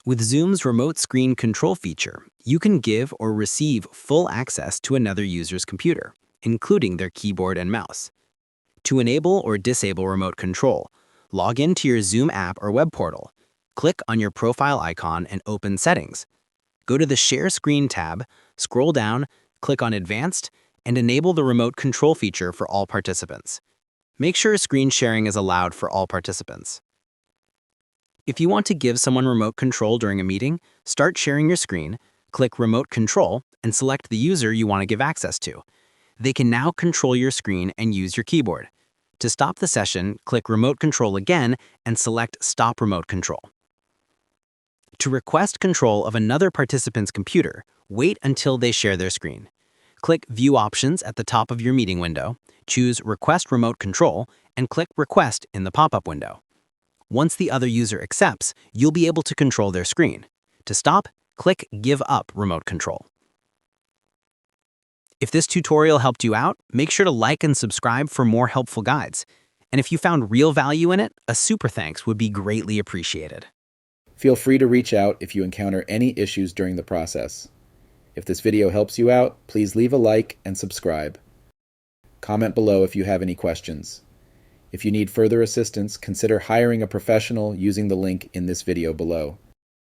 With Zoom's remote screen control feature, you can give or receive full access to another user's computer, including their keyboard and mouse. To enable or disable remote control, log into your Zoom app or web portal. Click on your profile icon and open Settings. Go to the Share Screen tab, scroll down, click on Advanced, and enable the remote control feature for all participants. Make sure screen sharing is allowed for all participants. If you want to give someone remote control during a meeting, start sharing your screen, click Remote Control, and select the user you want to give access to. They can now control your screen and use your keyboard. To stop the session, click Remote Control again and select Stop Remote Control. To request control of another participant's computer, wait until they share their screen. Click View Options at the top of your meeting window, choose Request Remote Control, and click Request in the pop-up window. Once the other user accepts, you'll be able to control their screen. To stop, click Give Up Remote Control. If this tutorial helped you out, make sure to like and subscribe for more helpful guides. And if you found real value in it, a super thanks would be greatly appreciated. Feel free to reach out if you encounter any issues during the process. If this video helps you out, please leave a like and subscribe. Comment below if you have any questions. If you need further assistance, consider hiring a professional using the link in this video below.